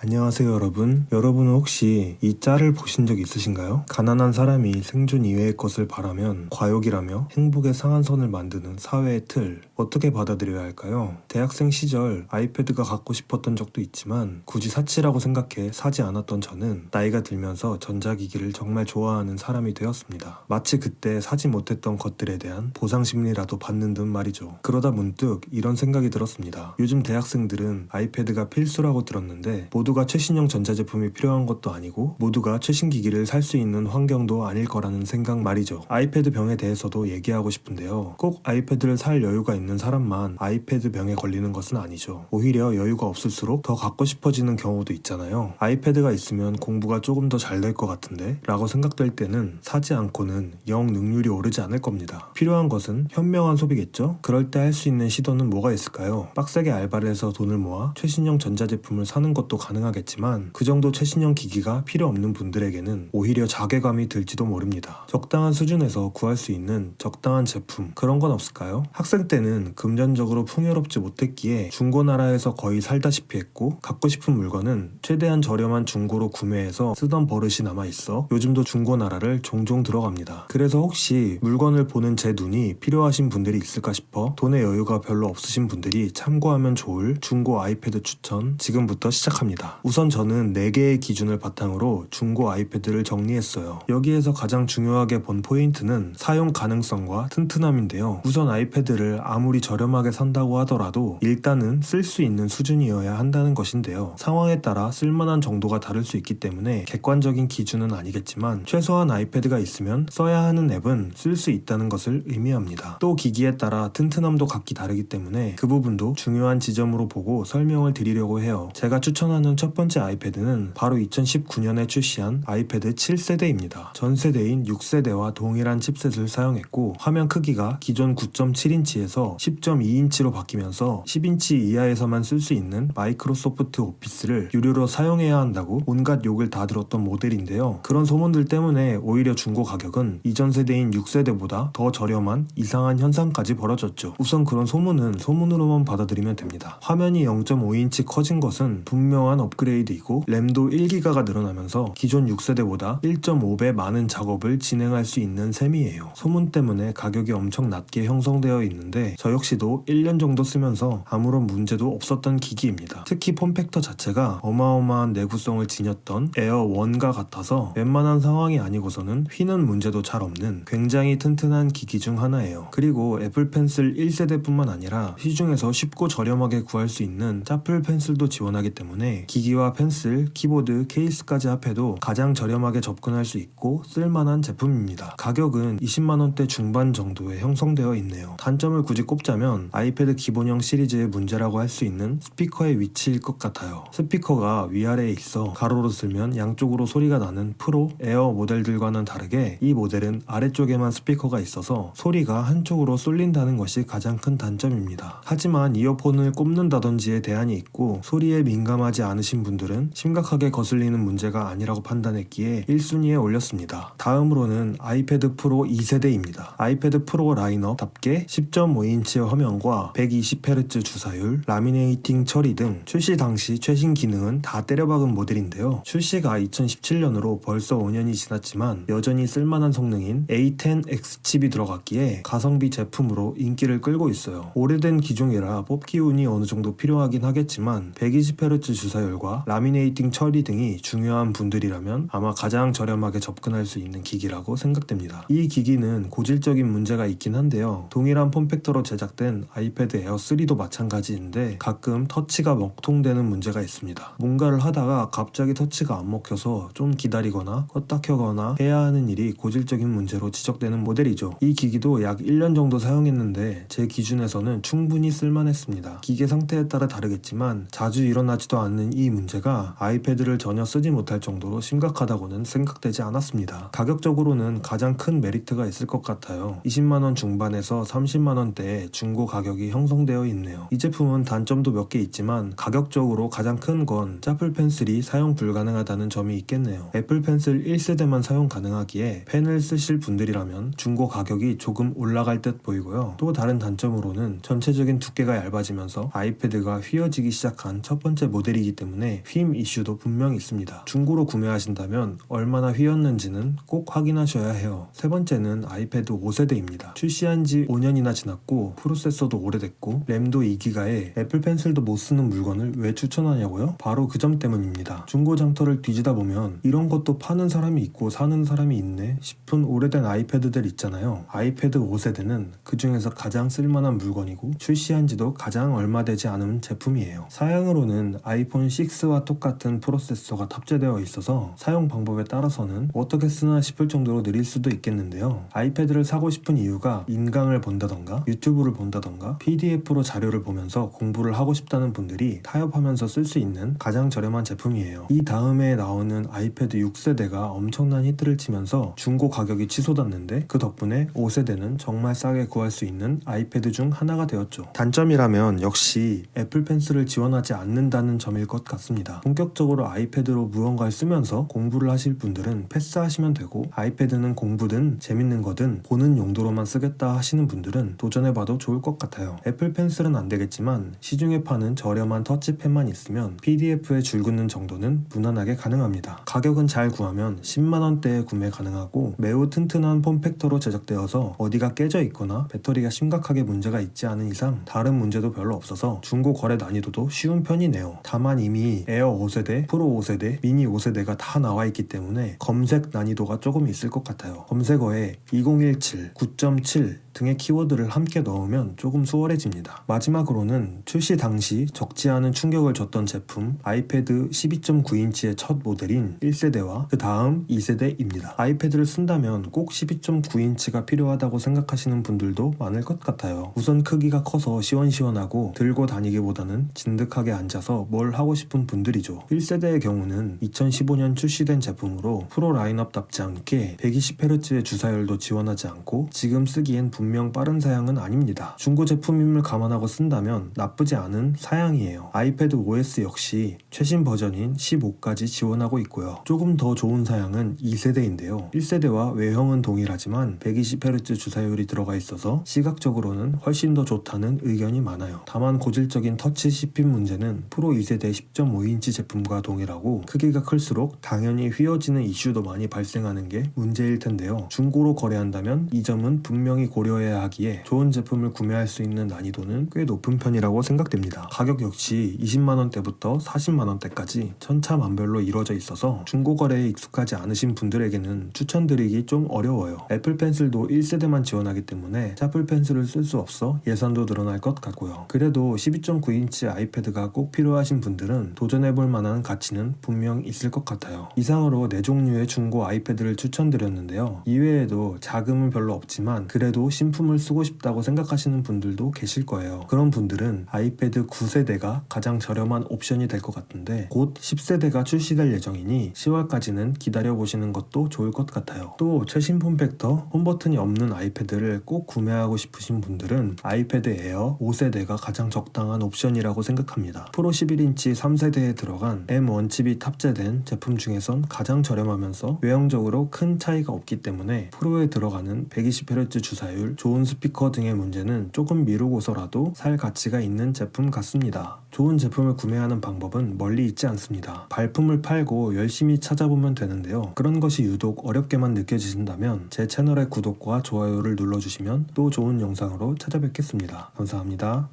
안녕하세요 여러분. 여러분은 혹시 이 짤을 보신 적 있으신가요? 가난한 사람이 생존 이외의 것을 바라면 과욕이라며 행복의 상한선을 만드는 사회의 틀, 어떻게 받아들여야 할까요? 대학생 시절 아이패드가 갖고 싶었던 적도 있지만 굳이 사치라고 생각해 사지 않았던 저는 나이가 들면서 전자기기를 정말 좋아하는 사람이 되었습니다. 마치 그때 사지 못했던 것들에 대한 보상심리라도 받는 듯 말이죠. 그러다 문득 이런 생각이 들었습니다. 요즘 대학생들은 아이패드가 필수라고 들었는데 모두가 최신형 전자제품이 필요한 것도 아니고 모두가 최신 기기를 살 수 있는 환경도 아닐 거라는 생각 말이죠. 아이패드 병에 대해서도 얘기하고 싶은데요. 꼭 아이패드를 살 여유가 있는 사람만 아이패드 병에 걸리는 것은 아니죠. 오히려 여유가 없을수록 더 갖고 싶어지는 경우도 있잖아요. 아이패드가 있으면 공부가 조금 더 잘 될 것 같은데 라고 생각될 때는 사지 않고는 영 능률이 오르지 않을 겁니다. 필요한 것은 현명한 소비겠죠? 그럴 때 할 수 있는 시도는 뭐가 있을까요? 빡세게 알바를 해서 돈을 모아 최신형 전자제품을 사는 것도 가능하겠지만 그 정도 최신형 기기가 필요 없는 분들에게는 오히려 자괴감이 들지도 모릅니다. 적당한 수준에서 구할 수 있는 적당한 제품, 그런 건 없을까요? 학생 때는 금전적으로 풍요롭지 못했기에 중고나라에서 거의 살다시피 했고 갖고 싶은 물건은 최대한 저렴한 중고로 구매해서 쓰던 버릇이 남아있어 요즘도 중고나라를 종종 들어갑니다. 그래서 혹시 물건을 보는 제 눈이 필요하신 분들이 있을까 싶어 돈의 여유가 별로 없으신 분들이 참고하면 좋을 중고 아이패드 추천 지금부터 시작합니다. 우선 저는 4개의 기준을 바탕으로 중고 아이패드를 정리했어요. 여기에서 가장 중요하게 본 포인트는 사용 가능성과 튼튼함인데요. 우선 아이패드를 아무리 저렴하게 산다고 하더라도 일단은 쓸 수 있는 수준이어야 한다는 것인데요. 상황에 따라 쓸만한 정도가 다를 수 있기 때문에 객관적인 기준은 아니겠지만 최소한 아이패드가 있으면 써야 하는 앱은 쓸 수 있다는 것을 의미합니다. 또 기기에 따라 튼튼함도 각기 다르기 때문에 그 부분도 중요한 지점으로 보고 설명을 드리려고 해요. 제가 추천하는 첫 번째 아이패드는 바로 2019년에 출시한 아이패드 7세대입니다. 전 세대인 6세대와 동일한 칩셋을 사용했고 화면 크기가 기존 9.7인치에서 10.2인치로 바뀌면서 10인치 이하에서만 쓸 수 있는 마이크로소프트 오피스를 유료로 사용해야 한다고 온갖 욕을 다 들었던 모델인데요. 그런 소문들 때문에 오히려 중고 가격은 이전 세대인 6세대보다 더 저렴한 이상한 현상까지 벌어졌죠. 우선 그런 소문은 소문으로만 받아들이면 됩니다. 화면이 0.5인치 커진 것은 분명한 업그레이드이고 램도 1기가가 늘어나면서 기존 6세대보다 1.5배 많은 작업을 진행할 수 있는 셈이에요. 소문 때문에 가격이 엄청 낮게 형성되어 있는데 저 역시도 1년 정도 쓰면서 아무런 문제도 없었던 기기입니다. 특히 폼팩터 자체가 어마어마한 내구성을 지녔던 에어1과 같아서 웬만한 상황이 아니고서는 휘는 문제도 잘 없는 굉장히 튼튼한 기기 중 하나예요. 그리고 애플 펜슬 1세대뿐만 아니라 시중에서 쉽고 저렴하게 구할 수 있는 짜플 펜슬도 지원하기 때문에 기기와 펜슬, 키보드, 케이스까지 합해도 가장 저렴하게 접근할 수 있고 쓸만한 제품입니다. 가격은 20만원대 중반 정도에 형성되어 있네요. 단점을 굳이 꼽자면 아이패드 기본형 시리즈의 문제라고 할 수 있는 스피커의 위치일 것 같아요. 스피커가 위아래에 있어 가로로 들면 양쪽으로 소리가 나는 프로, 에어 모델들과는 다르게 이 모델은 아래쪽에만 스피커가 있어서 소리가 한쪽으로 쏠린다는 것이 가장 큰 단점입니다. 하지만 이어폰을 꼽는다든지에 대안이 있고 소리에 민감하지 않으신 분들은 심각하게 거슬리는 문제가 아니라고 판단했기에 1순위에 올렸습니다. 다음으로는 아이패드 프로 2세대입니다. 아이패드 프로 라인업답게 10.5인치의 화면과 120Hz 주사율, 라미네이팅 처리 등 출시 당시 최신 기능은 다 때려박은 모델인데요. 출시가 2017년으로 벌써 5년이 지났지만 여전히 쓸만한 성능인 A10X 칩이 들어갔기에 가성비 제품으로 인기를 끌고 있어요. 오래된 기종이라 뽑기 운이 어느 정도 필요하긴 하겠지만 120Hz 주사율과 라미네이팅 처리 등이 중요한 분들이라면 아마 가장 저렴하게 접근할 수 있는 기기라고 생각됩니다. 이 기기는 고질적인 문제가 있긴 한데요. 동일한 폼팩터로 제작된 아이패드 에어 3도 마찬가지인데 가끔 터치가 먹통되는 문제가 있습니다. 뭔가를 하다가 갑자기 터치가 안 먹혀서 좀 기다리거나 껐다 켜거나 해야 하는 일이 고질적인 문제로 지적되는 모델이죠. 이 기기도 약 1년 정도 사용했는데 제 기준에서는 충분히 쓸만했습니다. 기계 상태에 따라 다르겠지만 자주 일어나지도 않는 이 문제가 아이패드를 전혀 쓰지 못할 정도로 심각하다고는 생각되지 않았습니다. 가격적으로는 가장 큰 메리트가 있을 것 같아요. 20만원 중반에서 30만원대에 중고 가격이 형성되어 있네요. 이 제품은 단점도 몇 개 있지만 가격적으로 가장 큰 건 짜플 펜슬이 사용 불가능하다는 점이 있겠네요. 애플 펜슬 1세대만 사용 가능하기에 펜을 쓰실 분들이라면 중고 가격이 조금 올라갈 듯 보이고요. 또 다른 단점으로는 전체적인 두께가 얇아지면서 아이패드가 휘어지기 시작한 첫 번째 모델이기 때문에 때문에 휨 이슈도 분명히 있습니다. 중고로 구매하신다면 얼마나 휘었는지는 꼭 확인하셔야 해요. 세 번째는 아이패드 5세대입니다. 출시한 지 5년이나 지났고 프로세서도 오래됐고 램도 2기가에 애플 펜슬도 못 쓰는 물건을 왜 추천하냐고요? 바로 그 점 때문입니다. 중고 장터를 뒤지다 보면 이런 것도 파는 사람이 있고 사는 사람이 있네 싶은 오래된 아이패드들 있잖아요. 아이패드 5세대는 그 중에서 가장 쓸만한 물건이고 출시한 지도 가장 얼마 되지 않은 제품이에요. 사양으로는 아이폰 6와 똑같은 프로세서가 탑재되어 있어서 사용 방법에 따라서는 어떻게 쓰나 싶을 정도로 느릴 수도 있겠는데요. 아이패드를 사고 싶은 이유가 인강을 본다던가 유튜브를 본다던가 PDF로 자료를 보면서 공부를 하고 싶다는 분들이 타협하면서 쓸 수 있는 가장 저렴한 제품이에요. 이 다음에 나오는 아이패드 6세대가 엄청난 히트를 치면서 중고 가격이 치솟았는데 그 덕분에 5세대는 정말 싸게 구할 수 있는 아이패드 중 하나가 되었죠. 단점이라면 역시 애플 펜슬을 지원하지 않는다는 점일 것 같습니다. 본격적으로 아이패드로 무언가를 쓰면서 공부를 하실 분들은 패스하시면 되고 아이패드는 공부든 재밌는 거든 보는 용도로만 쓰겠다 하시는 분들은 도전해봐도 좋을 것 같아요. 애플 펜슬은 안 되겠지만 시중에 파는 저렴한 터치펜만 있으면 PDF에 줄 긋는 정도는 무난하게 가능합니다. 가격은 잘 구하면 10만원대에 구매 가능하고 매우 튼튼한 폼팩터로 제작되어서 어디가 깨져 있거나 배터리가 심각하게 문제가 있지 않은 이상 다른 문제도 별로 없어서 중고 거래 난이도도 쉬운 편이네요. 다만 이미 에어 5세대, 프로 5세대, 미니 5세대가 다 나와 있기 때문에 검색 난이도가 조금 있을 것 같아요. 검색어에 2017, 9.7 등의 키워드를 함께 넣으면 조금 수월해집니다. 마지막으로는 출시 당시 적지 않은 충격을 줬던 제품 아이패드 12.9인치의 첫 모델인 1세대와 그 다음 2세대입니다. 아이패드를 쓴다면 꼭 12.9인치가 필요하다고 생각하시는 분들도 많을 것 같아요. 우선 크기가 커서 시원시원하고 들고 다니기보다는 진득하게 앉아서 뭘 하고 싶은 분들이죠. 1세대의 경우는 2015년 출시된 제품으로 프로 라인업답지 않게 120Hz의 주사율도 지원하지 않고 지금 쓰기엔 분명 빠른 사양은 아닙니다. 중고 제품임을 감안하고 쓴다면 나쁘지 않은 사양이에요. 아이패드 OS 역시 최신 버전인 15까지 지원하고 있고요. 조금 더 좋은 사양은 2세대인데요. 1세대와 외형은 동일하지만 120Hz 주사율이 들어가 있어서 시각적으로는 훨씬 더 좋다는 의견이 많아요. 다만 고질적인 터치 씹힘 문제는 프로 2세대 10.5인치 제품과 동일하고 크기가 클수록 당연히 휘어지는 이슈도 많이 발생하는 게 문제일 텐데요. 중고로 거래한다면 이 점은 분명히 고려해야 하기에 좋은 제품을 구매할 수 있는 난이도는 꽤 높은 편이라고 생각됩니다. 가격 역시 20만원대부터 40만원대까지 천차만별로 이루어져 있어서 중고 거래에 익숙하지 않으신 분들에게는 추천드리기 좀 어려워요. 애플 펜슬도 1세대만 지원하기 때문에 애플 펜슬을 쓸 수 없어 예산도 늘어날 것 같고요. 그래도 12.9인치 아이패드가 꼭 필요하신 분들은 도전해볼 만한 가치는 분명 있을 것 같아요. 이상으로 4종류의 중고 아이패드를 추천드렸는데요. 이외에도 자금은 별로 없지만 그래도 신품을 쓰고 싶다고 생각하시는 분들도 계실 거예요. 그런 분들은 아이패드 9세대가 가장 저렴한 옵션이 될 것 같은데 곧 10세대가 출시될 예정이니 10월까지는 기다려보시는 것도 좋을 것 같아요. 또 최신 폼팩터, 홈버튼이 없는 아이패드를 꼭 구매하고 싶으신 분들은 아이패드 에어 5세대가 가장 적당한 옵션이라고 생각합니다. 프로 11인치 3세대에 들어간 M1 칩이 탑재된 제품 중에선 가장 저렴하면서 외형적으로 큰 차이가 없기 때문에 프로에 들어가는 120Hz 주사율, 좋은 스피커 등의 문제는 조금 미루고서라도 살 가치가 있는 제품 같습니다. 좋은 제품을 구매하는 방법은 멀리 있지 않습니다. 발품을 팔고 열심히 찾아보면 되는데요. 그런 것이 유독 어렵게만 느껴지신다면 제 채널의 구독과 좋아요를 눌러주시면 또 좋은 영상으로 찾아뵙겠습니다. 감사합니다.